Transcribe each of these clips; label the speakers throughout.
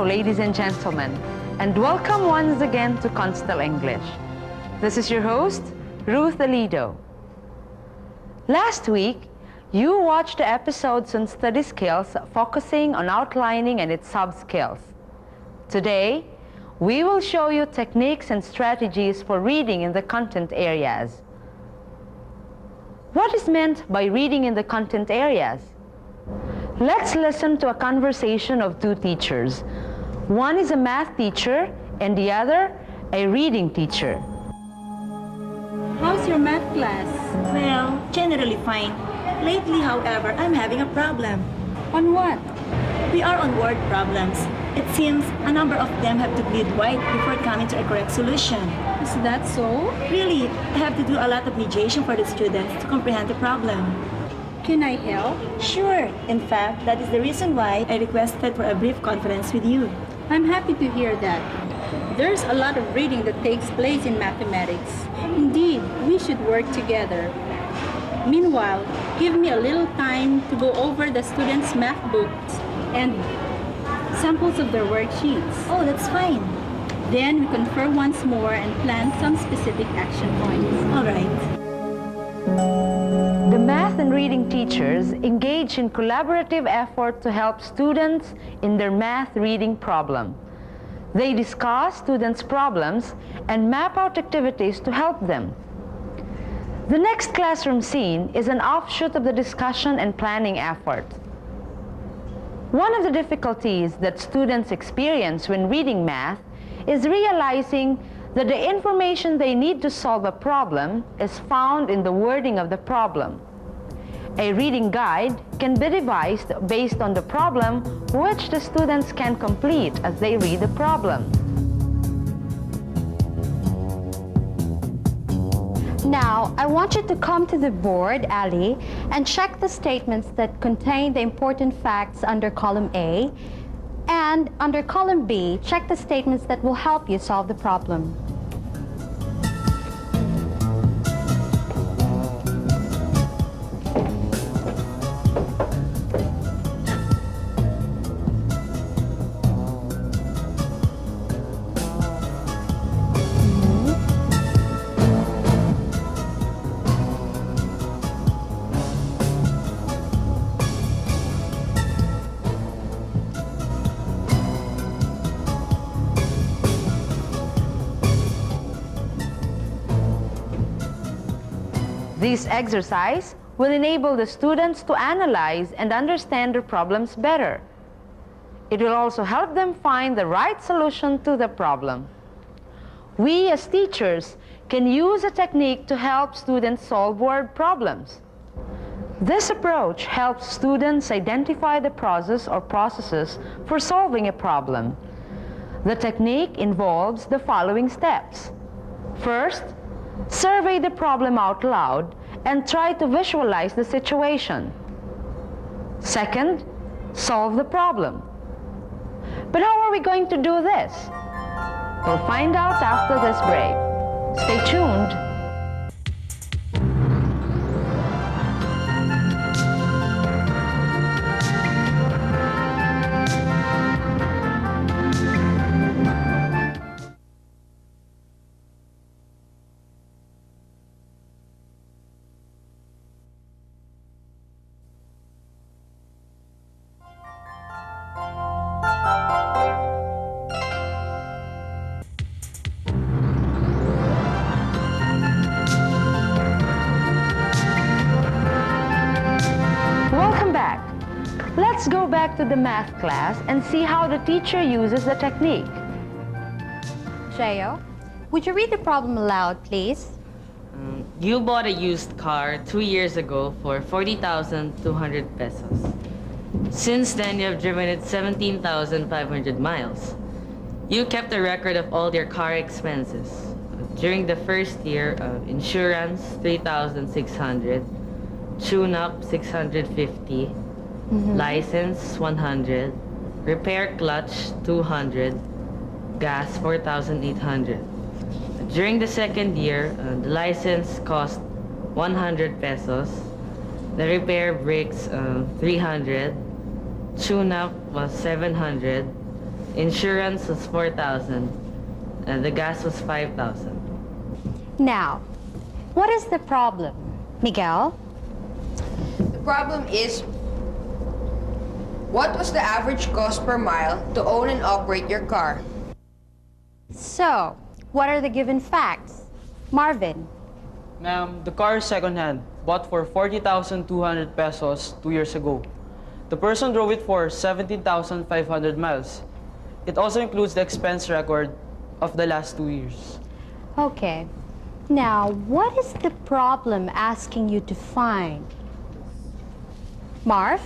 Speaker 1: Hello, ladies and gentlemen, and welcome once again to Constel English. This is your host, Ruth Alido. Last week, you watched the episodes on study skills focusing on outlining and its sub-skills. Today, we will show you techniques and strategies for reading in the content areas. What is meant by reading in the content areas? Let's listen to a conversation of two teachers. One is a math teacher and the other a reading teacher.
Speaker 2: How's your math class?
Speaker 3: Well, generally fine. Lately, however, I'm having a problem.
Speaker 2: On what?
Speaker 3: We are on word problems. It seems a number of them have to bleed white before coming to a correct solution.
Speaker 2: Is that so?
Speaker 3: Really, I have to do a lot of mediation for the students to comprehend the problem.
Speaker 2: Can I help?
Speaker 3: Sure. In fact, that is the reason why I requested for a brief conference with you.
Speaker 2: I'm happy to hear that. There's a lot of reading that takes place in mathematics. Indeed, we should work together. Meanwhile, give me a little time to go over the students' math books and samples of their worksheets.
Speaker 3: Oh, that's fine.
Speaker 2: Then we confer once more and plan some specific action points.
Speaker 3: All right.
Speaker 1: The math and reading teachers engage in collaborative effort to help students in their math reading problem. They discuss students' problems and map out activities to help them. The next classroom scene is an offshoot of the discussion and planning effort. One of the difficulties that students experience when reading math is realizing that the information they need to solve a problem is found in the wording of the problem. A reading guide can be devised based on the problem which the students can complete as they read the problem.
Speaker 4: Now, I want you to come to the board, Ali, and check the statements that contain the important facts under column A, and under column B, check the statements that will help you solve the problem.
Speaker 1: This exercise will enable the students to analyze and understand their problems better. It will also help them find the right solution to the problem. We as teachers can use a technique to help students solve word problems. This approach helps students identify the process or processes for solving a problem. The technique involves the following steps. First, survey the problem out loud and try to visualize the situation. Second, solve the problem. But how are we going to do this? We'll find out after this break. Stay tuned. Let's go back to the math class and see how the teacher uses the technique.
Speaker 4: Jayo, would you read the problem aloud, please?
Speaker 5: You bought a used car 2 years ago for 40,200 pesos. Since then, you have driven it 17,500 miles. You kept a record of all your car expenses. During the first year, insurance, 3,600, tune-up, 650, license, 100, repair clutch, 200, gas, 4,800. During the second year, the license cost 100 pesos, the repair brakes, 300, tune-up was 700, Insurance was 4,000. And the gas was 5,000.
Speaker 4: Now, what is the problem? Miguel?
Speaker 6: The problem is, what was the average cost per mile to own and operate your car?
Speaker 4: So, what are the given facts? Marvin?
Speaker 7: Ma'am, the car is second-hand, bought for 40,200 pesos 2 years ago. The person drove it for 17,500 miles. It also includes the expense record of the last 2 years.
Speaker 4: Okay. Now, what is the problem asking you to find? Marv?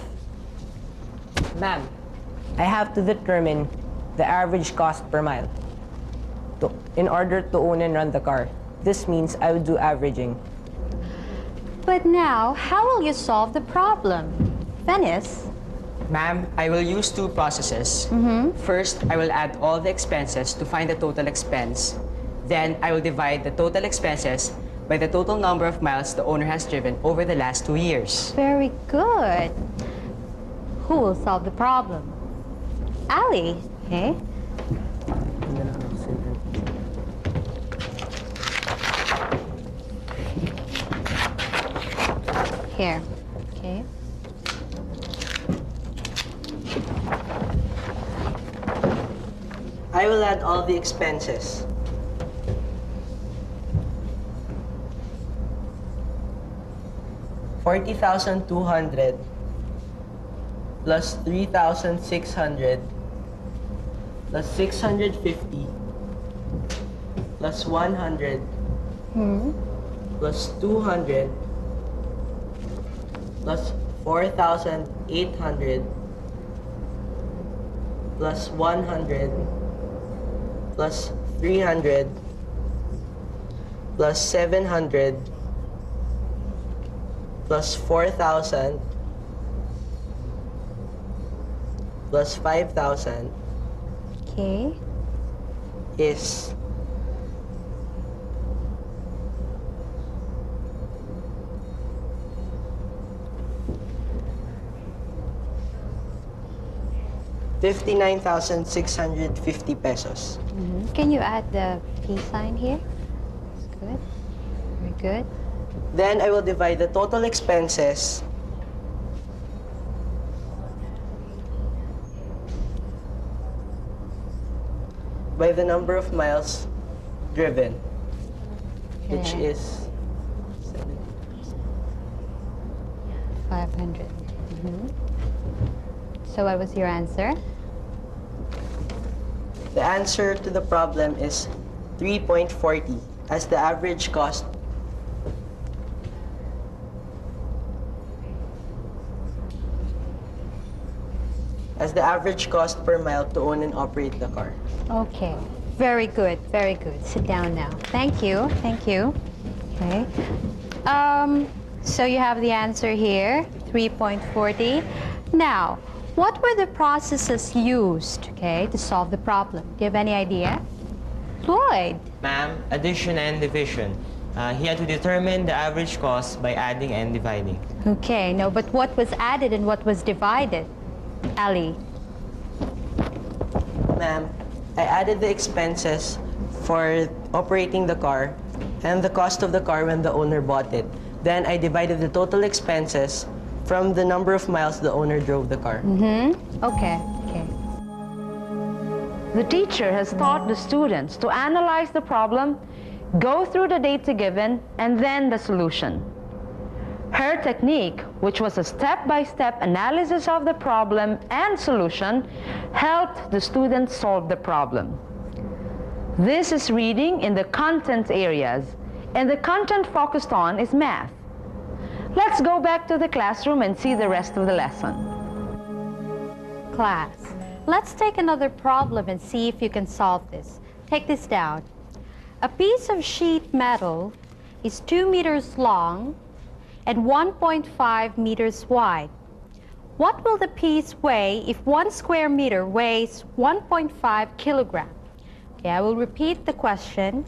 Speaker 8: Ma'am, I have to determine the average cost per mile in order to own and run the car. This means I would do averaging.
Speaker 4: But now, how will you solve the problem? Venice?
Speaker 9: Ma'am, I will use two processes. First, I will add all the expenses to find the total expense. Then, I will divide the total expenses by the total number of miles the owner has driven over the last 2 years.
Speaker 4: Very good. Who will solve the problem? Ali, okay? Here, okay?
Speaker 8: I will add all the expenses. $40,200 plus 3,600 plus 650 plus 100 plus 200 plus 4,800 plus 100 plus 300 plus 700 plus 4,000 plus 5,000
Speaker 4: Okay.
Speaker 8: is $59,650 pesos.
Speaker 4: Can you add the P sign here? That's good. Very good.
Speaker 8: Then I will divide the total expenses by the number of miles driven, which
Speaker 4: Okay.
Speaker 8: is
Speaker 4: 500. So what was your answer?
Speaker 8: the answer to the problem is 3.40 as the average cost per mile to own and operate the car.
Speaker 4: Okay. Very good. Very good. Sit down now. Thank you. Thank you. Okay. So you have the answer here, 3.40. Now, what were the processes used, okay, to solve the problem? Do you have any idea? Floyd.
Speaker 10: Ma'am, addition and division. He had to determine the average cost by adding and dividing.
Speaker 4: Okay, no, but what was added and what was divided? Ali.
Speaker 8: Ma'am, I added the expenses for operating the car and the cost of the car when the owner bought it. Then I divided the total expenses from the number of miles the owner drove the car.
Speaker 4: Okay, okay.
Speaker 1: The teacher has taught the students to analyze the problem, go through the data given, and then the solution. Her technique, which was a step-by-step analysis of the problem and solution, helped the students solve the problem. This is reading in the content areas, and the content focused on is math. Let's go back to the classroom and see the rest of the lesson.
Speaker 4: Class, let's take another problem and see if you can solve this. Take this down. A piece of sheet metal is 2 meters long and 1.5 meters wide. What will the piece weigh if 1 square meter weighs 1.5 kilograms? Okay, I will repeat the question.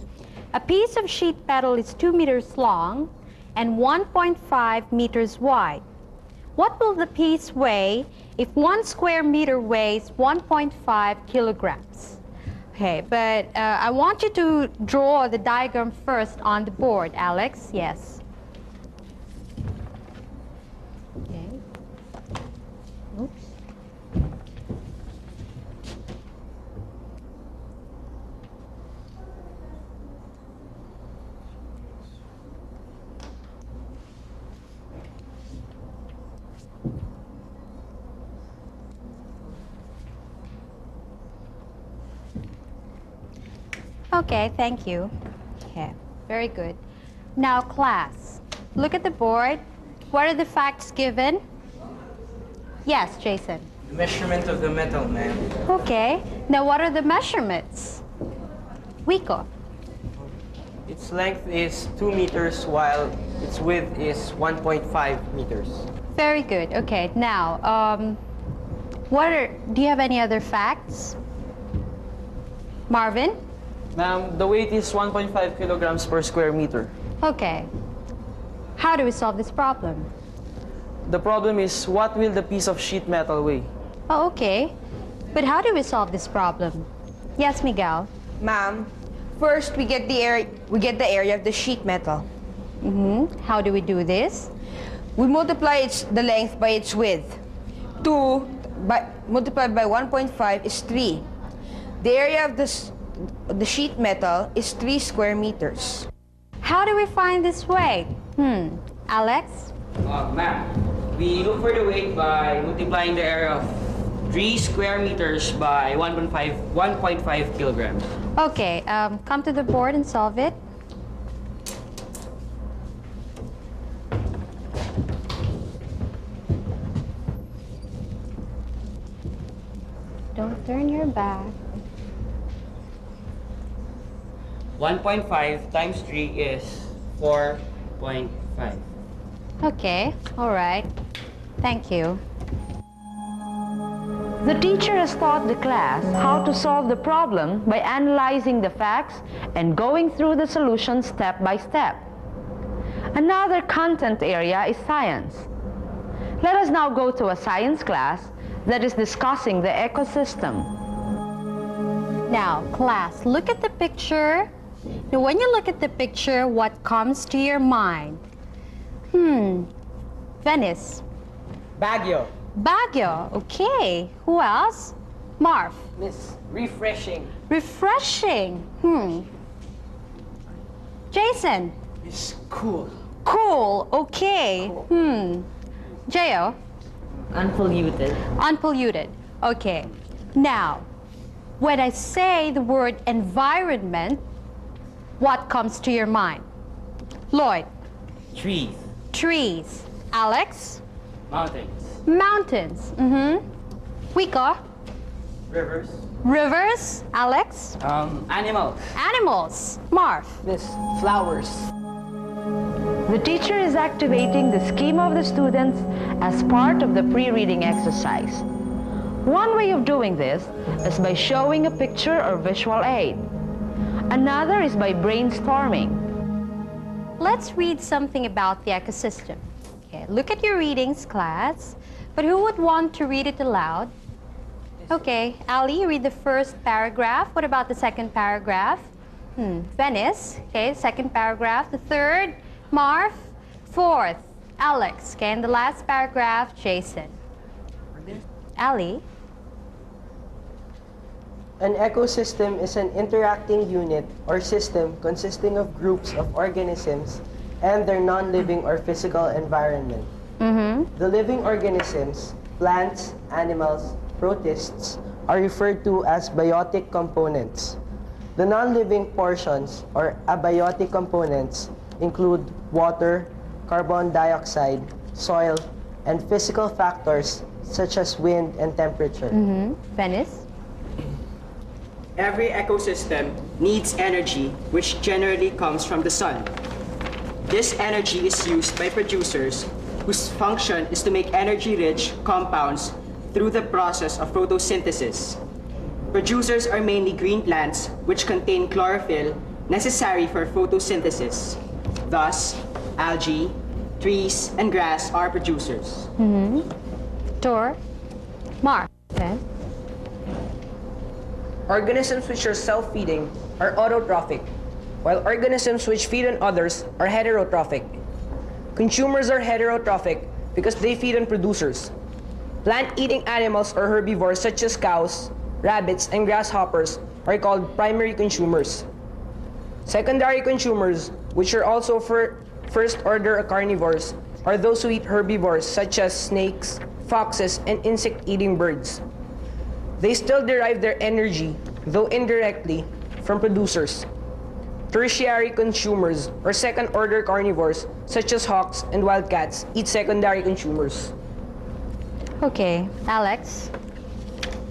Speaker 4: A piece of sheet metal is 2 meters long and 1.5 meters wide. what will the piece weigh if 1 square meter weighs 1.5 kilograms? Okay, but I want you to draw the diagram first on the board, Alex. Yes. Okay. Oops. Okay, thank you. Okay, very good. Now, class, look at the board. What are the facts given? Yes, Jason.
Speaker 11: The measurement of the metal, ma'am.
Speaker 4: Okay, now what are the measurements? Wiko.
Speaker 11: Its length is 2 meters while its width is 1.5 meters.
Speaker 4: Very good. Okay, now, do you have any other facts? Marvin?
Speaker 7: Ma'am, the weight is 1.5 kilograms per square meter.
Speaker 4: Okay. How do we solve this problem?
Speaker 7: The problem is, what will the piece of sheet metal weigh?
Speaker 4: Oh, okay. But how do we solve this problem? Yes, Miguel?
Speaker 6: Ma'am, first we get the area of the sheet metal.
Speaker 4: How do we do this?
Speaker 6: We multiply the length by its width. 2 multiplied by 1.5 is 3. The area of the sheet metal is 3 square meters.
Speaker 4: How do we find this weight? Alex?
Speaker 9: Ma'am, we look for the weight by multiplying the area of 3 square meters by 1.5 kilograms.
Speaker 4: Okay, come to the board and solve it. Don't turn your back.
Speaker 9: 1.5 times 3 is 4.5.
Speaker 4: Okay, all right. Thank you.
Speaker 1: The teacher has taught the class how to solve the problem by analyzing the facts and going through the solution step by step. Another content area is science. Let us now go to a science class that is discussing the ecosystem.
Speaker 4: Now, class, look at the picture. Now, when you look at the picture, what comes to your mind? Venice.
Speaker 9: Baguio.
Speaker 4: Baguio, okay. Who else? Marv.
Speaker 9: Miss, refreshing.
Speaker 4: Refreshing. Jason.
Speaker 9: Miss, cool.
Speaker 4: Cool, okay. Jayo.
Speaker 5: Unpolluted.
Speaker 4: Unpolluted, okay. Now, when I say the word environment, what comes to your mind? Lloyd.
Speaker 10: Trees.
Speaker 4: Trees. Alex.
Speaker 9: Mountains.
Speaker 4: Mountains. Wiko.
Speaker 9: Rivers.
Speaker 4: Rivers. Alex.
Speaker 9: Animals.
Speaker 4: Animals. Marv.
Speaker 9: Miss, flowers.
Speaker 1: The teacher is activating the schema of the students as part of the pre-reading exercise. One way of doing this is by showing a picture or visual aid. Another is by brainstorming.
Speaker 4: Let's read something about the ecosystem. Okay, look at your readings, class. But who would want to read it aloud? Okay, Ali, read the first paragraph. What about the second paragraph? Venice, okay, second paragraph. The third, Marv. Fourth, Alex, okay, and the last paragraph, Jason. Ali.
Speaker 8: An ecosystem is an interacting unit or system consisting of groups of organisms and their non-living or physical environment. The living organisms, plants, animals, protists, are referred to as biotic components. The non-living portions or abiotic components include water, carbon dioxide, soil, and physical factors such as wind and temperature.
Speaker 4: Venice.
Speaker 9: Every ecosystem needs energy, which generally comes from the sun. This energy is used by producers whose function is to make energy-rich compounds through the process of photosynthesis. Producers are mainly green plants, which contain chlorophyll necessary for photosynthesis. Thus, algae, trees, and grass are producers.
Speaker 4: Tor, Mark. Okay.
Speaker 6: Organisms which are self-feeding are autotrophic, while organisms which feed on others are heterotrophic. Consumers are heterotrophic because they feed on producers. Plant-eating animals or herbivores such as cows, rabbits, and grasshoppers are called primary consumers. Secondary consumers, which are also first-order carnivores, are those who eat herbivores such as snakes, foxes, and insect-eating birds. They still derive their energy, though indirectly, from producers. Tertiary consumers, or second-order carnivores, such as hawks and wildcats, eat secondary consumers.
Speaker 4: Okay, Alex.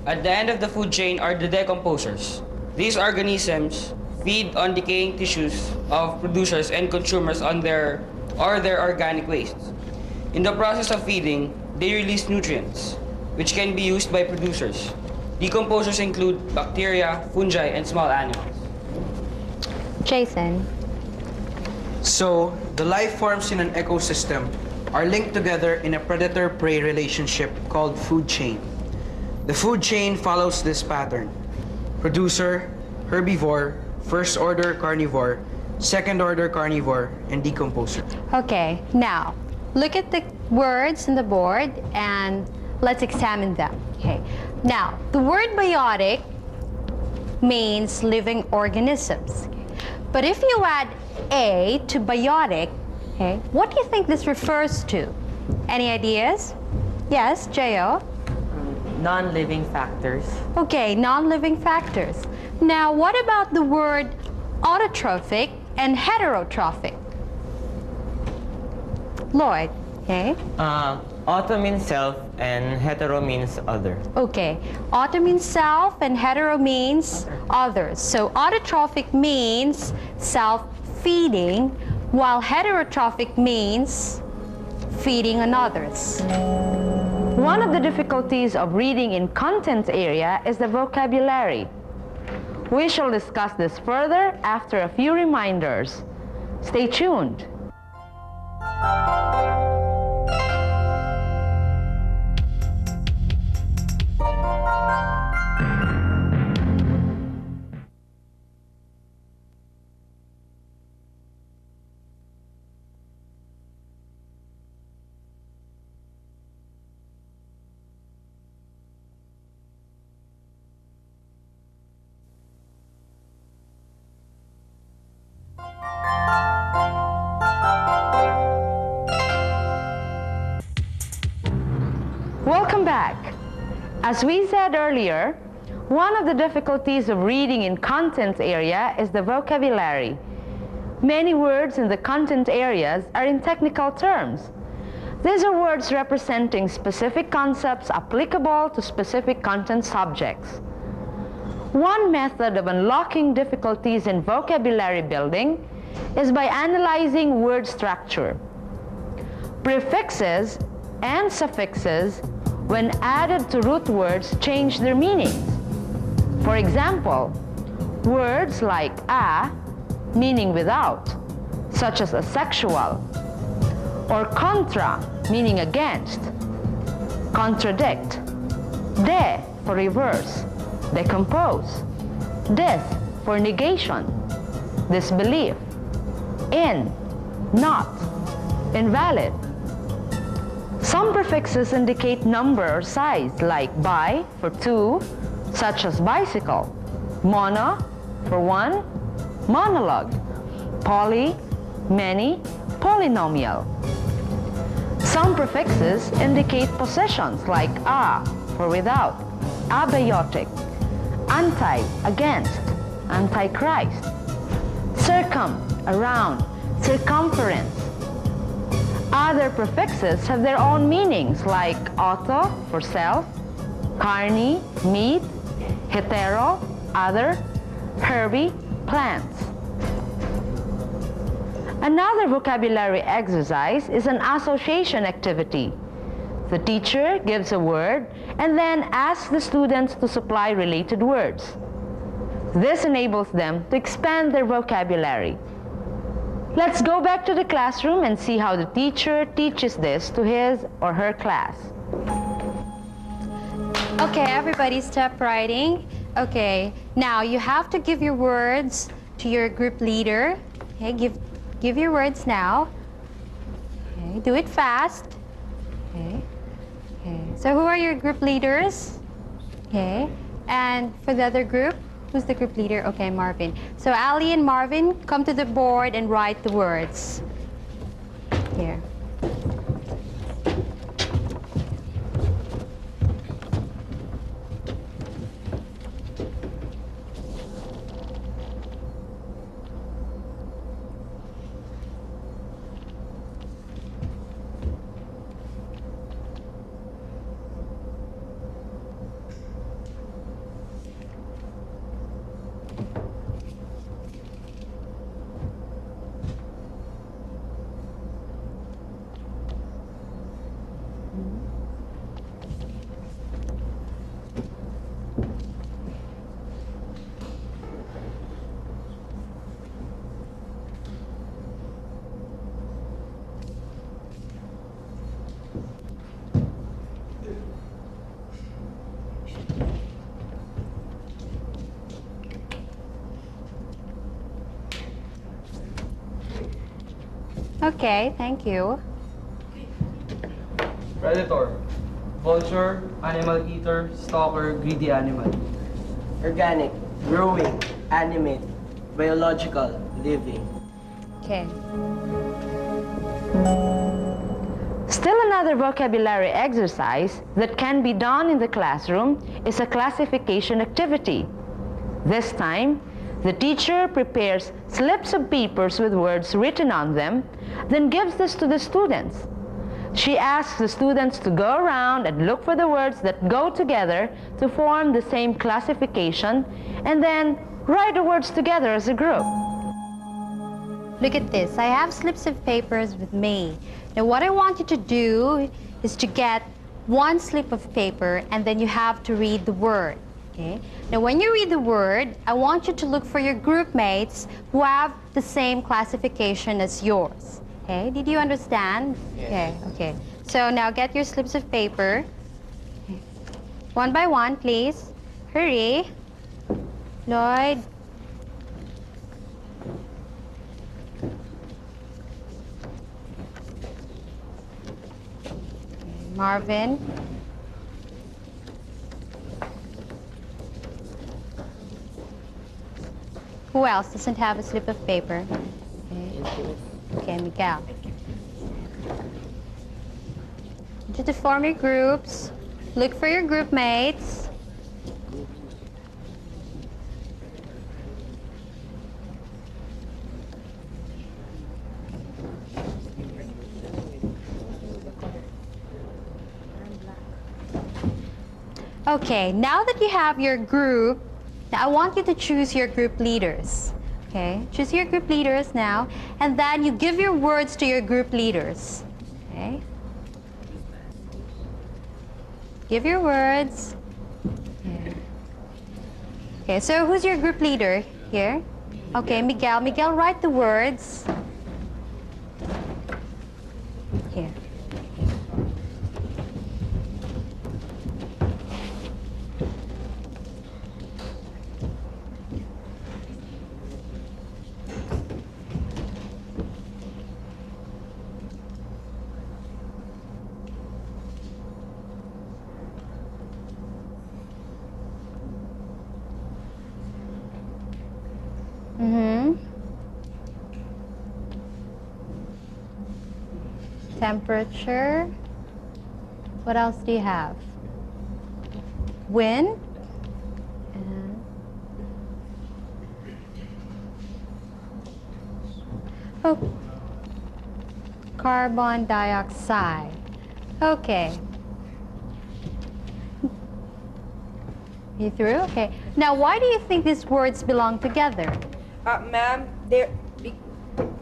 Speaker 7: At the end of the food chain are the decomposers. These organisms feed on decaying tissues of producers and consumers on their organic wastes. In the process of feeding, they release nutrients, which can be used by producers. Decomposers include bacteria, fungi, and small animals.
Speaker 4: Jason.
Speaker 12: So, the life forms in an ecosystem are linked together in a predator-prey relationship called food chain. The food chain follows this pattern: producer, herbivore, first-order carnivore, second-order carnivore, and decomposer.
Speaker 4: Okay, now look at the words in the board and let's examine them. Okay, now the word biotic means living organisms. But if you add A to biotic, okay, what do you think this refers to? Any ideas? Yes, Jo?
Speaker 5: Non-living factors.
Speaker 4: Okay, non-living factors. Now, what about the word autotrophic and heterotrophic? Lloyd, okay?
Speaker 10: Auto means self and hetero means other.
Speaker 4: Okay, auto means self and hetero means others. So autotrophic means self-feeding, while heterotrophic means feeding on others.
Speaker 1: One of the difficulties of reading in content area is the vocabulary. We shall discuss this further after a few reminders. Stay tuned. Welcome back. As we said earlier, one of the difficulties of reading in content area is the vocabulary. Many words in the content areas are in technical terms. These are words representing specific concepts applicable to specific content subjects. One method of unlocking difficulties in vocabulary building is by analyzing word structure. Prefixes and suffixes, when added to root words, change their meanings. For example, words like a, meaning without, such as asexual, or contra, meaning against, contradict, de for reverse, decompose, dis for negation, disbelief, in, not, invalid. Some prefixes indicate number or size, like bi for two, such as bicycle, mono for one, monologue, poly, many, polynomial. Some prefixes indicate possessions, like a for without, abiotic, anti, against, antichrist, circum, around, circumference. Other prefixes have their own meanings, like auto for self, carni, meat, hetero, other, herby, plants. Another vocabulary exercise is an association activity. The teacher gives a word and then asks the students to supply related words. This enables them to expand their vocabulary. Let's go back to the classroom and see how the teacher teaches this to his or her class.
Speaker 4: Okay, everybody stop writing. Okay, now you have to give your words to your group leader. Okay, give your words now. Okay, do it fast. Okay. Okay. So who are your group leaders? Okay. And for the other group, who's the group leader? Okay, Marvin. So Ali and Marvin, come to the board and write the words. Here. Okay, thank you.
Speaker 7: Predator. Vulture, animal eater, stalker, greedy animal.
Speaker 8: Organic, growing, animate, biological, living.
Speaker 4: Okay.
Speaker 1: Still another vocabulary exercise that can be done in the classroom is a classification activity. This time, the teacher prepares slips of papers with words written on them, then gives this to the students. She asks the students to go around and look for the words that go together to form the same classification, and then write the words together as a group.
Speaker 4: Look at this. I have slips of papers with me. Now what I want you to do is to get one slip of paper and then you have to read the word. Okay? Now when you read the word, I want you to look for your group mates who have the same classification as yours. Okay? Did you understand?
Speaker 8: Yes.
Speaker 4: Okay, okay. So now get your slips of paper. One by one, please. Hurry. Lloyd. Marvin. Who else doesn't have a slip of paper? Okay, Miguel. You to form your groups. Look for your group mates. Okay, now that you have your group, now I want you to choose your group leaders. Okay, choose your group leaders now, and then you give your words to your group leaders. Okay. Give your words. Okay, so who's your group leader here? Okay, Miguel. Miguel, write the words. Here. Temperature. What else do you have? Wind. And oh, carbon dioxide. Okay. You through? Okay. Now, why do you think these words belong together?
Speaker 6: Ma'am,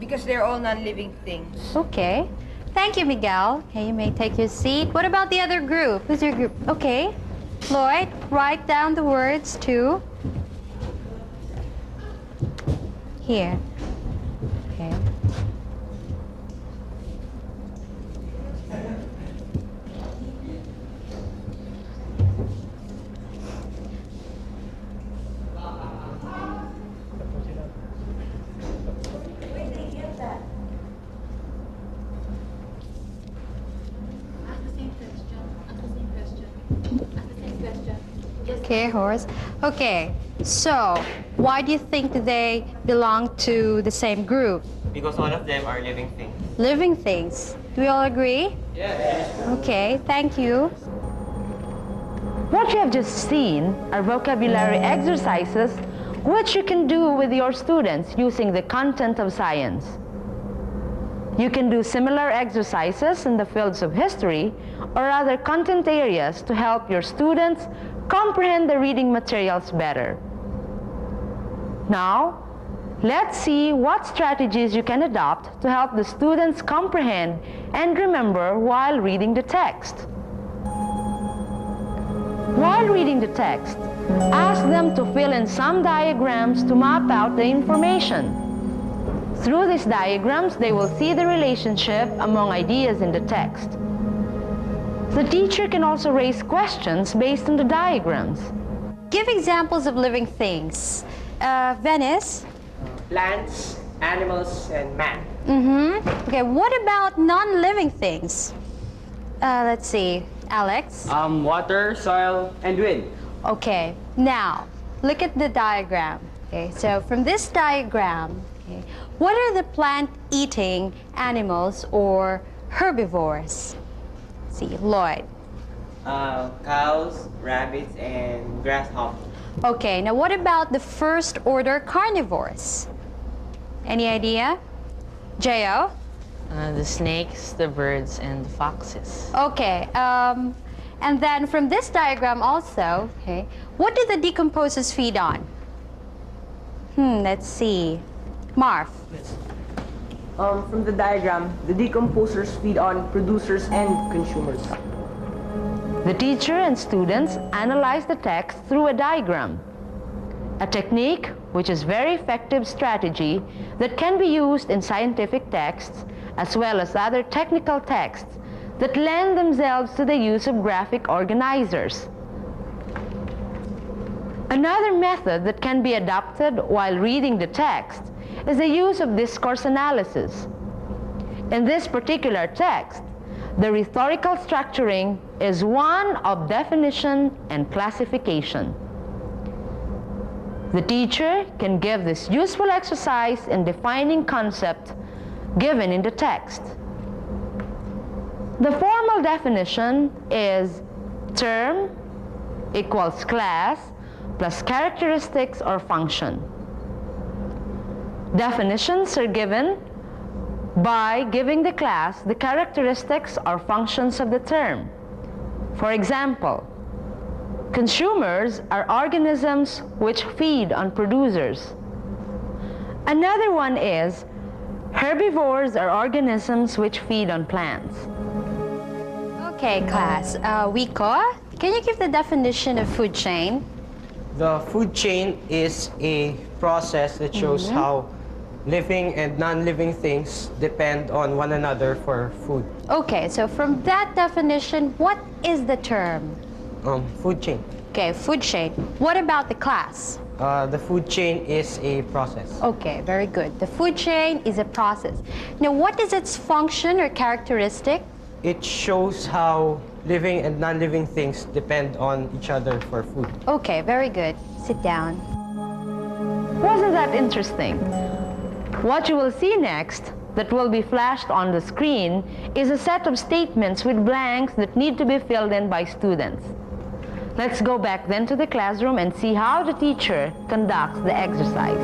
Speaker 6: because they're all non-living things.
Speaker 4: Okay. Thank you, Miguel. Okay, you may take your seat. What about the other group? Who's your group? Okay. Lloyd, write down the words too. Here. Okay. Okay, horse. Okay, so why do you think they belong to the same group?
Speaker 10: Because all of them are living things.
Speaker 4: Living things. Do we all agree?
Speaker 10: Yes.
Speaker 4: Okay, thank you.
Speaker 1: What you have just seen are vocabulary exercises which you can do with your students using the content of science. You can do similar exercises in the fields of history or other content areas to help your students comprehend the reading materials better. Now, let's see what strategies you can adopt to help the students comprehend and remember while reading the text. While reading the text, ask them to fill in some diagrams to map out the information. Through these diagrams, they will see the relationship among ideas in the text. The teacher can also raise questions based on the diagrams.
Speaker 4: Give examples of living things. Venice?
Speaker 11: Plants, animals, and man.
Speaker 4: Okay, what about non-living things? Let's see. Alex?
Speaker 9: Water, soil, and wind.
Speaker 4: Okay, now, look at the diagram. Okay, so from this diagram, okay, what are the plant-eating animals or herbivores? Let's see, Lloyd.
Speaker 10: Cows, rabbits, and grasshoppers.
Speaker 4: Okay, now what about the first-order carnivores? Any idea? J.O.?
Speaker 5: The snakes, the birds, and the foxes.
Speaker 4: Okay, and then from this diagram also, okay, what do the decomposers feed on? Let's see. Marv.
Speaker 9: From the diagram, the decomposers feed on producers and consumers.
Speaker 1: The teacher and students analyze the text through a diagram, a technique which is very effective strategy that can be used in scientific texts as well as other technical texts that lend themselves to the use of graphic organizers. Another method that can be adopted while reading the text is the use of discourse analysis. In this particular text, the rhetorical structuring is one of definition and classification. The teacher can give this useful exercise in defining concept given in the text. The formal definition is term equals class plus characteristics or function. Definitions are given by giving the class the characteristics or functions of the term. For example, consumers are organisms which feed on producers. Another one is herbivores are organisms which feed on plants.
Speaker 4: Okay, class. Wiko, can you give the definition of food chain?
Speaker 11: The food chain is a process that shows how living and non-living things depend on one another for food.
Speaker 4: Okay, so from that definition, what is the term?
Speaker 11: Food chain.
Speaker 4: Okay, food chain. What about the class?
Speaker 11: The food chain is a process.
Speaker 4: Okay, very good. The food chain is a process. Now, what is its function or characteristic?
Speaker 11: It shows how living and non-living things depend on each other for food.
Speaker 4: Okay, very good. Sit down.
Speaker 1: Wasn't that interesting? What you will see next that will be flashed on the screen is a set of statements with blanks that need to be filled in by students. Let's go back then to the classroom and see how the teacher conducts the exercise.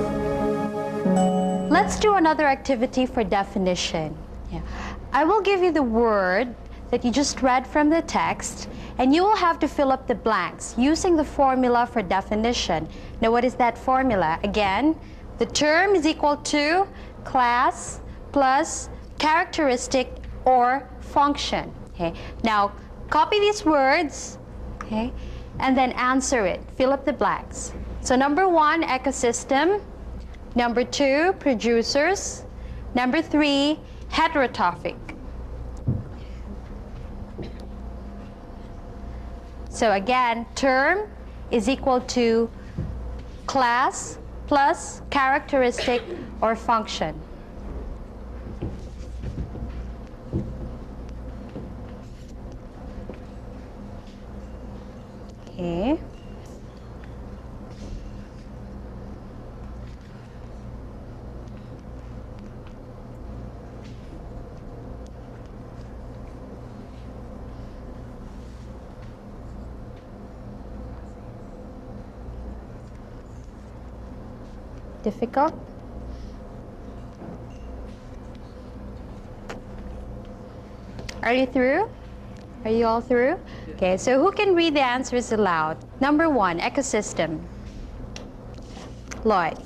Speaker 4: Let's do another activity for definition. Yeah. I will give you the word that you just read from the text, and you will have to fill up the blanks using the formula for definition. Now, what is that formula? Again, the term is equal to class plus characteristic or function. Okay. Now, copy these words, okay, and then answer it. Fill up the blanks. So number 1, ecosystem. Number 2, producers. Number 3, heterotrophic. So again, term is equal to class plus characteristic or function. Okay. difficult? Are you through? Are you all through? Okay, so who can read the answers aloud? Number 1, ecosystem. Lloyd.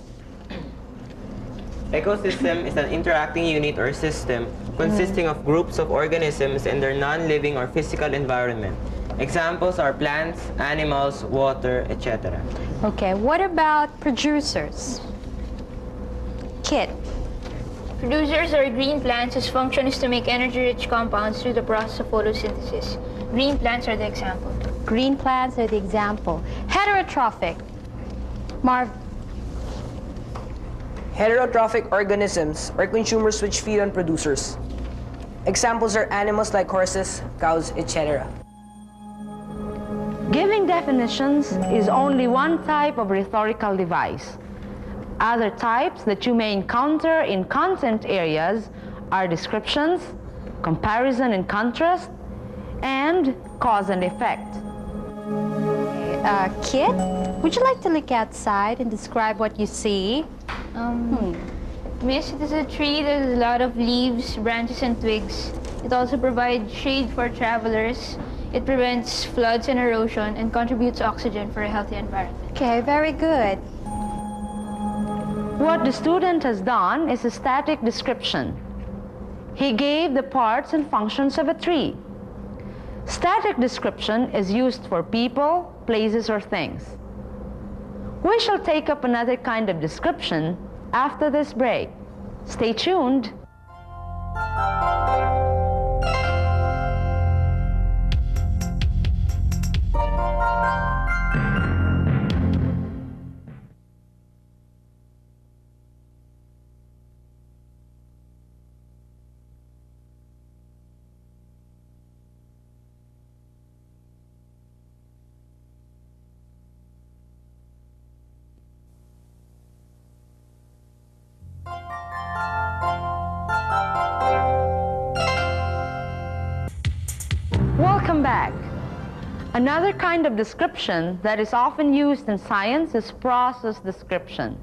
Speaker 10: Ecosystem is an interacting unit or system consisting of groups of organisms in their non-living or physical environment. Examples are plants, animals, water, etc.
Speaker 4: Okay, what about producers? Kit.
Speaker 13: Producers are green plants whose function is to make energy-rich compounds through the process of photosynthesis. Green plants are the example.
Speaker 4: Green plants are the example. Heterotrophic. Marv.
Speaker 14: Heterotrophic organisms are consumers which feed on producers. Examples are animals like horses, cows, etc.
Speaker 1: Giving definitions is only one type of rhetorical device. Other types that you may encounter in content areas are descriptions, comparison and contrast, and cause and effect.
Speaker 4: Kit, would you like to look outside and describe what you see?
Speaker 13: Miss, it is a tree that has a lot of leaves, branches, and twigs. It also provides shade for travelers. It prevents floods and erosion and contributes oxygen for a healthy environment.
Speaker 4: Okay, very good.
Speaker 1: What the student has done is a static description. He gave the parts and functions of a tree. Static description is used for people, places, or things. We shall take up another kind of description after this break. Stay tuned. Welcome back. Another kind of description that is often used in science is process description.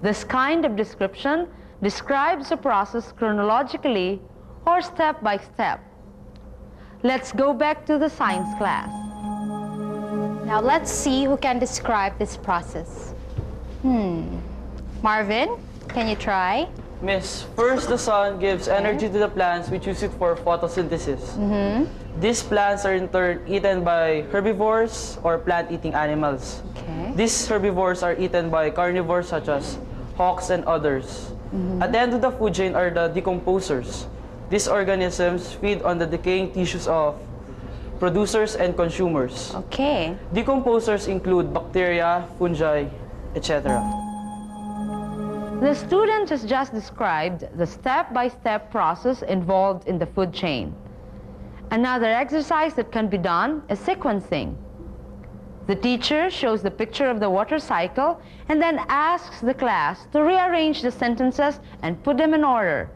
Speaker 1: This kind of description describes a process chronologically or step by step. Let's go back to the science class.
Speaker 4: Now let's see who can describe this process. Marvin, can you try?
Speaker 7: Miss, first the sun gives energy to the plants which use it for photosynthesis. These plants are in turn eaten by herbivores or plant-eating animals. These herbivores are eaten by carnivores such as hawks and others. At the end of the food chain are the decomposers. These organisms feed on the decaying tissues of producers and consumers.
Speaker 4: Okay.
Speaker 7: Decomposers include bacteria, fungi, etc.
Speaker 1: The student has just described the step-by-step process involved in the food chain. Another exercise that can be done is sequencing. The teacher shows the picture of the water cycle and then asks the class to rearrange the sentences and put them in order.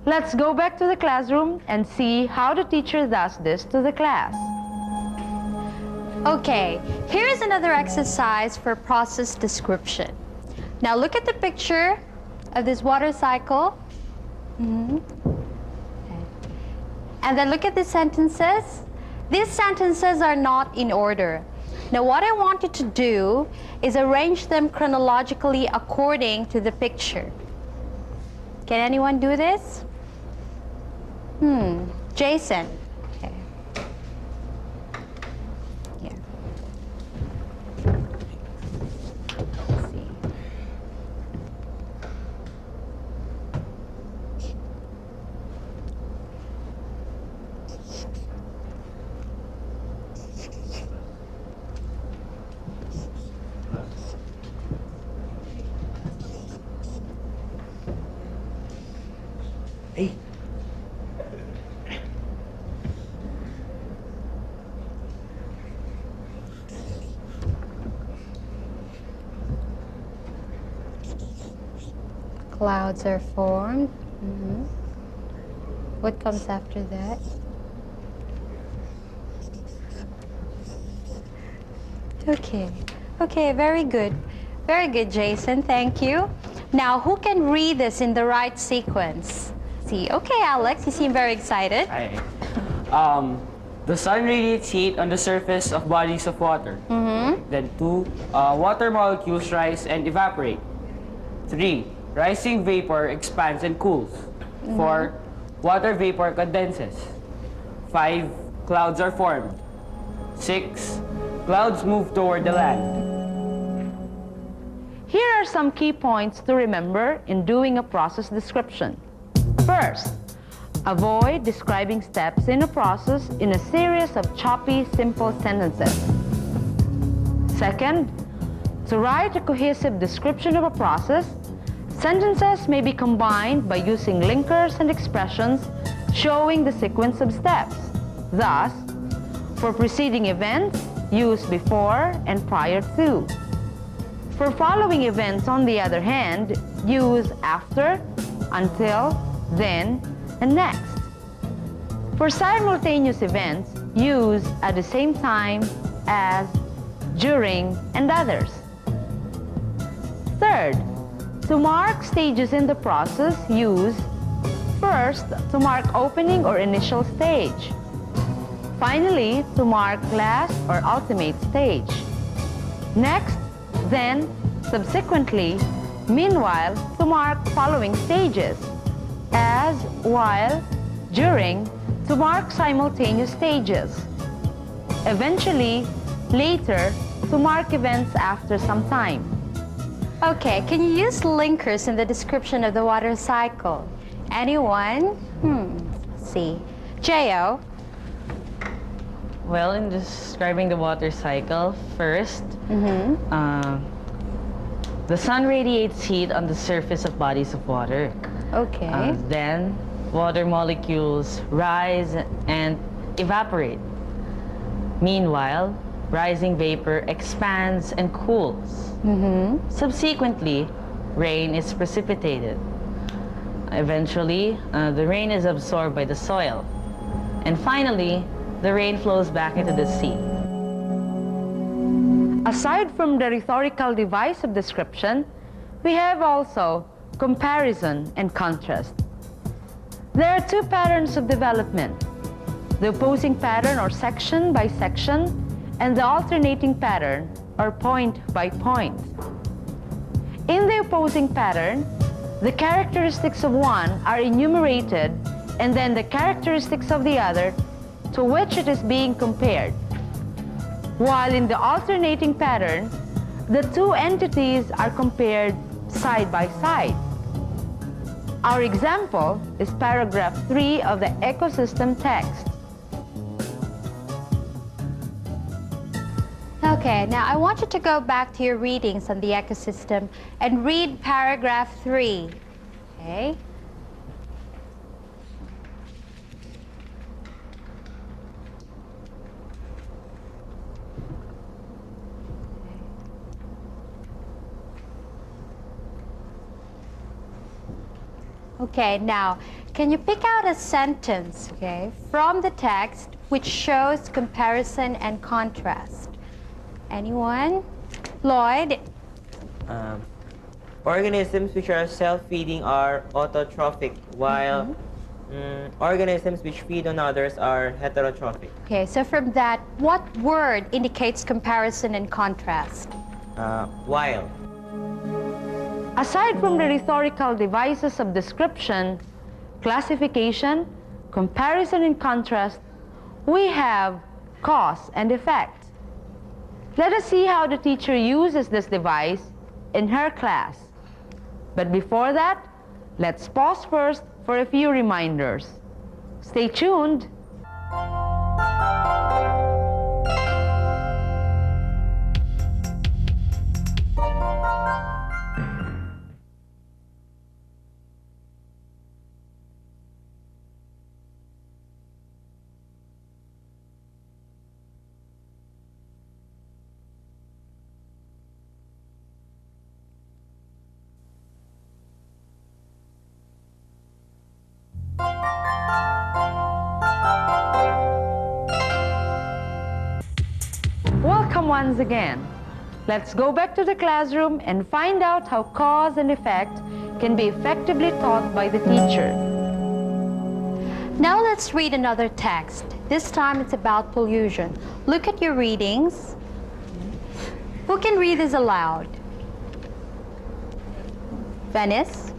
Speaker 1: Let's go back to the classroom and see how the teacher does this to the class.
Speaker 4: Okay, here's another exercise for process description. Now look at the picture of this water cycle. And then look at the sentences. These sentences are not in order. Now what I want you to do is arrange them chronologically according to the picture. Can anyone do this? Jason. Okay. Yeah. Let's see.
Speaker 14: Hey.
Speaker 4: Clouds are formed. What comes after that? Okay. Okay, very good. Very good, Jason. Thank you. Now, who can read this in the right sequence? See, okay, Alex, you seem very excited.
Speaker 7: Hi. The sun radiates heat on the surface of bodies of water. Then 2, water molecules rise and evaporate. 3, rising vapor expands and cools. 4, water vapor condenses. 5, clouds are formed. 6, clouds move toward the land.
Speaker 1: Here are some key points to remember in doing a process description. First, avoid describing steps in a process in a series of choppy, simple sentences. Second, to write a cohesive description of a process, sentences may be combined by using linkers and expressions showing the sequence of steps. Thus, for preceding events, use before and prior to. For following events, on the other hand, use after, until, then, and next. For simultaneous events, use at the same time as, during, and others. Third, to mark stages in the process, use first to mark opening or initial stage. Finally, to mark last or ultimate stage. Next, then, subsequently, meanwhile, to mark following stages. As, while, during, to mark simultaneous stages. Eventually, later, to mark events after some time.
Speaker 4: Okay, can you use linkers in the description of the water cycle? Anyone? Let's see. Jo?
Speaker 5: Well, in describing the water cycle, first, the sun radiates heat on the surface of bodies of water.
Speaker 4: Okay.
Speaker 5: Then, water molecules rise and evaporate. Meanwhile, rising vapor expands and cools. Subsequently, rain is precipitated. Eventually, the rain is absorbed by the soil. And finally, the rain flows back into the sea.
Speaker 1: Aside from the rhetorical device of description, we have also comparison and contrast. There are two patterns of development: the opposing pattern or section by section, and the alternating pattern or point by point. In the opposing pattern, the characteristics of one are enumerated and then the characteristics of the other to which it is being compared. While in the alternating pattern, the two entities are compared side by side. Our example is paragraph 3 of the ecosystem text.
Speaker 4: Okay, now I want you to go back to your readings on the ecosystem and read paragraph 3. Okay? Okay, now, can you pick out a sentence, okay, from the text which shows comparison and contrast? Anyone? Lloyd?
Speaker 10: Organisms which are self-feeding are autotrophic, while organisms which feed on others are heterotrophic.
Speaker 4: Okay, so from that, what word indicates comparison and contrast?
Speaker 10: While.
Speaker 1: Aside from the rhetorical devices of description, classification, comparison and contrast, we have cause and effect. Let us see how the teacher uses this device in her class. But before that, let's pause first for a few reminders. Stay tuned. Welcome once again. Let's go back to the classroom and find out how cause and effect can be effectively taught by the teacher.
Speaker 4: Now let's read another text. This time it's about pollution. Look at your readings. Who can read this aloud? Venice?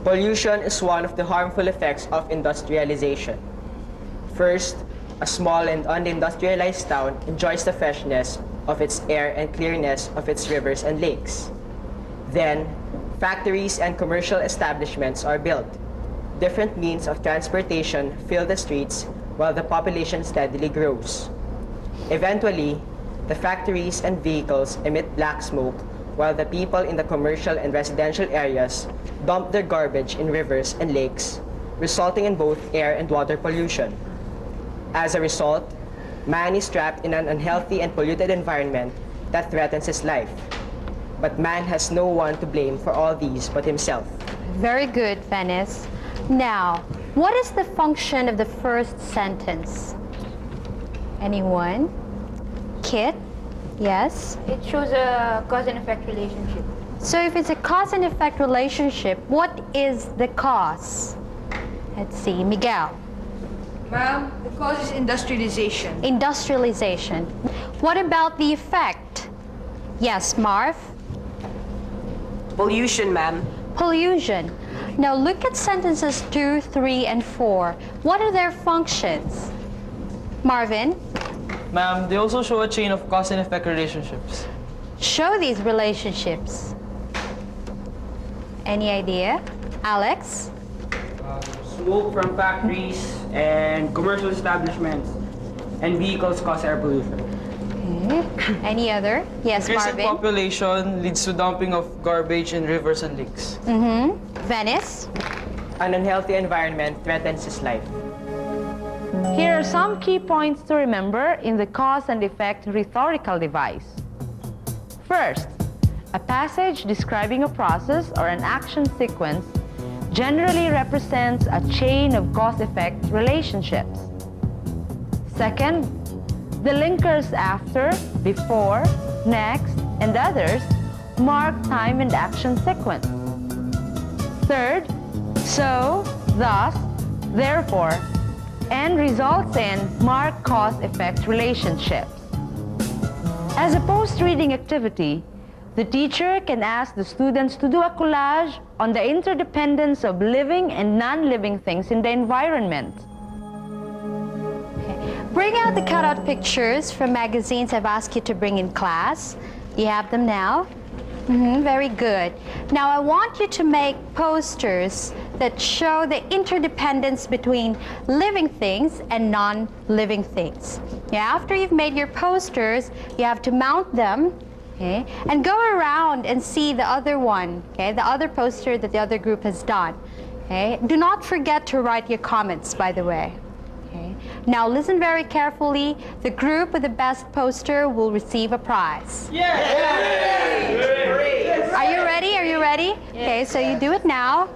Speaker 9: Pollution is one of the harmful effects of industrialization. First, a small and unindustrialized town enjoys the freshness of its air and clearness of its rivers and lakes. Then, factories and commercial establishments are built. Different means of transportation fill the streets while the population steadily grows. Eventually, the factories and vehicles emit black smoke while the people in the commercial and residential areas dump their garbage in rivers and lakes, resulting in both air and water pollution. As a result, man is trapped in an unhealthy and polluted environment that threatens his life. But man has no one to blame for all these but himself.
Speaker 4: Very good, Venice. Now, what is the function of the first sentence? Anyone? Kit? Yes?
Speaker 13: It shows a cause and effect relationship.
Speaker 4: So if it's a cause and effect relationship, what is the cause? Let's see, Miguel.
Speaker 6: Ma'am, the cause is industrialization.
Speaker 4: Industrialization. What about the effect? Yes, Marv?
Speaker 14: Pollution, ma'am.
Speaker 4: Pollution. Now look at sentences 2, 3, and 4. What are their functions? Marvin?
Speaker 7: Ma'am, they also show a chain of cause and effect relationships.
Speaker 4: Show these relationships. Any idea? Alex?
Speaker 15: Smoke from factories and commercial establishments and vehicles cause air pollution.
Speaker 4: Okay. Any other? Yes,
Speaker 7: Increase in
Speaker 4: Marvin?
Speaker 7: population leads to dumping of garbage in rivers and lakes.
Speaker 4: Venice?
Speaker 9: An unhealthy environment threatens his life.
Speaker 1: Here are some key points to remember in the cause and effect rhetorical device. First, a passage describing a process or an action sequence generally represents a chain of cause-effect relationships. Second, the linkers after, before, next, and others mark time and action sequence. Third, so, thus, therefore, and results in mark cause-effect relationships. As a post-reading activity, the teacher can ask the students to do a collage on the interdependence of living and non-living things in the environment.
Speaker 4: Bring out the cutout pictures from magazines I've asked you to bring in class. You have them now? Very good. Now I want you to make posters that show the interdependence between living things and non-living things. After you've made your posters, you have to mount them, okay, and go around and see the other one, okay, the other poster that the other group has done. Okay. Do not forget to write your comments, by the way. Okay. Now listen very carefully. The group with the best poster will receive a prize. Are you ready? Are you ready? Okay, so you do it now.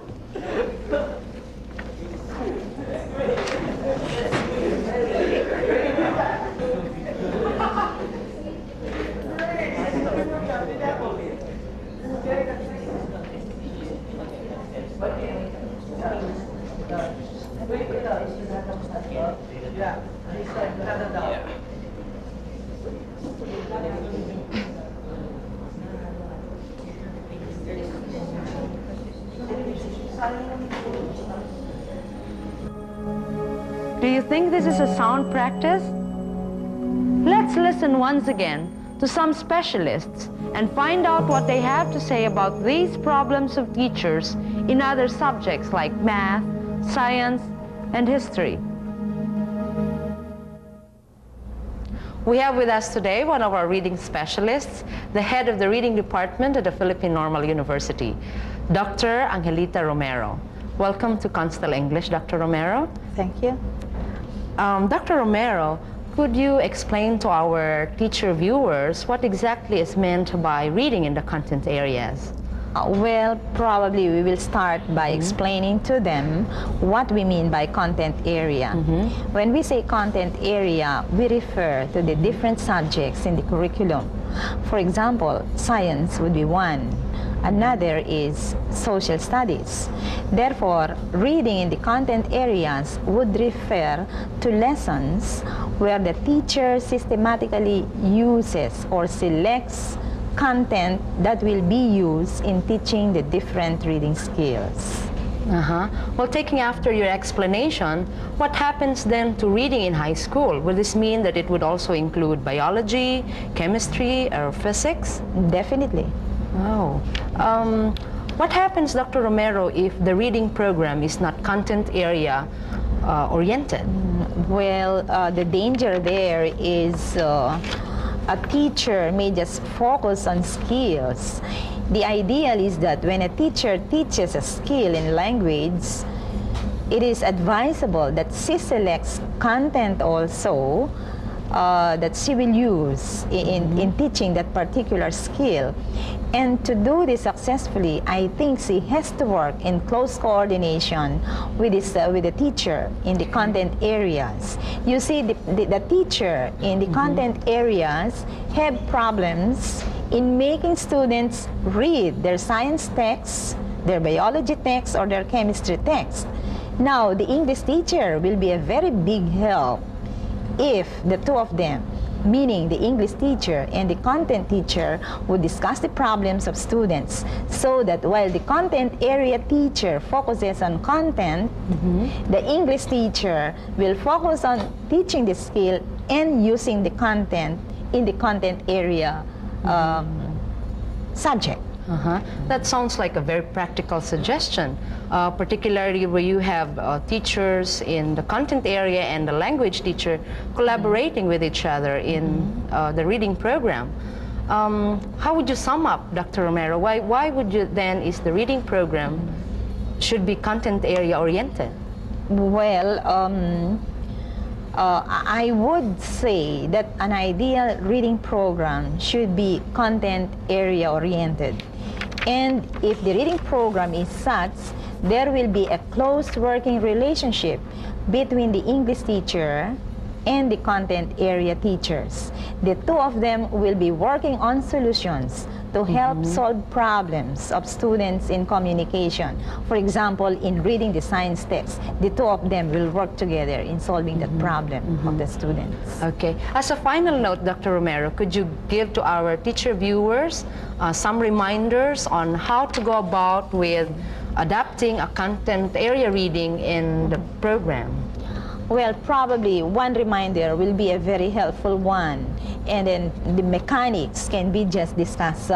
Speaker 1: Do you think this is a sound practice? Let's listen once again to some specialists and find out what they have to say about these problems of teachers in other subjects like math, science, and history. We have with us today one of our reading specialists, the head of the reading department at the Philippine Normal University, Dr. Angelita Romero. Welcome to Constel English, Dr. Romero.
Speaker 16: Thank you.
Speaker 1: Dr. Romero, could you explain to our teacher viewers what exactly is meant by reading in the content areas?
Speaker 16: Well, probably we will start by explaining to them what we mean by content area. When we say content area, we refer to the different subjects in the curriculum. For example, science would be one. Another is social studies. Therefore, reading in the content areas would refer to lessons where the teacher systematically uses or selects content that will be used in teaching the different reading skills.
Speaker 1: Well, taking after your explanation, what happens then to reading in high school? Will this mean that it would also include biology, chemistry, or physics?
Speaker 16: Definitely.
Speaker 1: Oh. What happens, Dr. Romero, if the reading program is not content area oriented?
Speaker 16: Well, the danger there is a teacher may just focus on skills. The ideal is that when a teacher teaches a skill in language, it is advisable that she selects content also that she will use in teaching that particular skill. And to do this successfully, I think she has to work in close coordination with the teacher in the content areas. You see, the teacher in the content areas have problems in making students read their science texts, their biology texts, or their chemistry texts. Now, the English teacher will be a very big help if the two of them, meaning the English teacher and the content teacher, would discuss the problems of students, so that while the content area teacher focuses on content, the English teacher will focus on teaching the skill and using the content in the content area subject.
Speaker 1: That sounds like a very practical suggestion, particularly where you have teachers in the content area and the language teacher collaborating with each other in the reading program. How would you sum up, Dr. Romero? Why would you then is the reading program should be content area oriented?
Speaker 16: Well, I would say that an ideal reading program should be content area oriented. And if the reading program is such, there will be a close working relationship between the English teacher and the content area teachers. The two of them will be working on solutions to help solve problems of students in communication. For example, in reading the science text, the two of them will work together in solving that problem of the students.
Speaker 1: Okay. As a final note, Dr. Romero, could you give to our teacher viewers some reminders on how to go about with adapting a content area reading in the program?
Speaker 16: Well, probably one reminder will be a very helpful one, and then the mechanics can be just discussed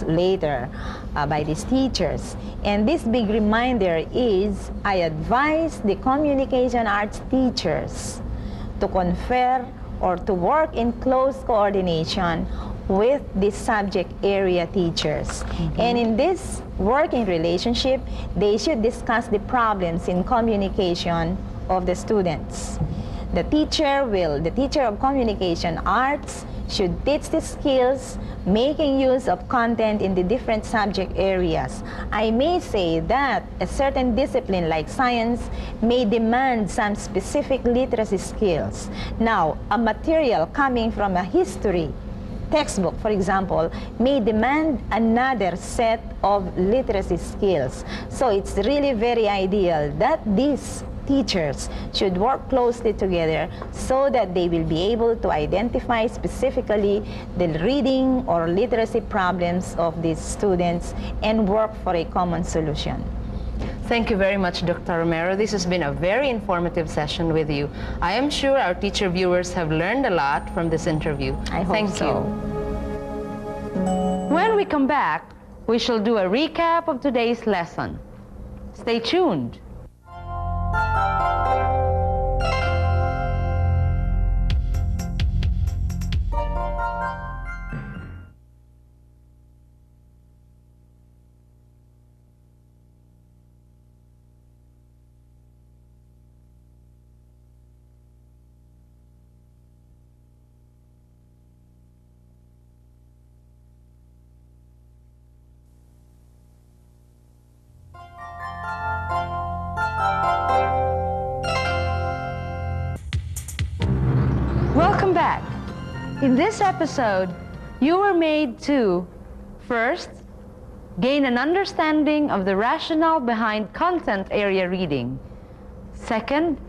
Speaker 16: later by these teachers. And this big reminder is, I advise the communication arts teachers to confer or to work in close coordination with the subject area teachers. And in this working relationship, they should discuss the problems in communication of the students. The teacher of communication arts should teach the skills, making use of content in the different subject areas. I may say that a certain discipline like science may demand some specific literacy skills. Now, a material coming from a history textbook, for example, may demand another set of literacy skills. So it's really very ideal that these teachers should work closely together so that they will be able to identify specifically the reading or literacy problems of these students and work for a common solution.
Speaker 1: Thank you very much, Dr. Romero. This has been a very informative session with you. I am sure our teacher viewers have learned a lot from this interview.
Speaker 16: I hope
Speaker 1: Thank
Speaker 16: so.
Speaker 1: you. When we come back, we shall do a recap of today's lesson. Stay tuned. Welcome back. In this episode, you were made to, first, gain an understanding of the rationale behind content area reading. Second,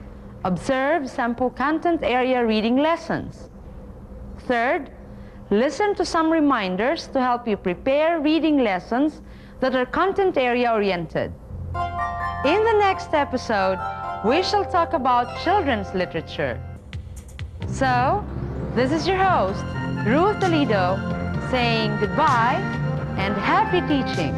Speaker 1: observe sample content area reading lessons. Third, listen to some reminders to help you prepare reading lessons that are content area oriented. In the next episode, we shall talk about children's literature. So, this is your host, Ruth Toledo, saying goodbye and happy teaching.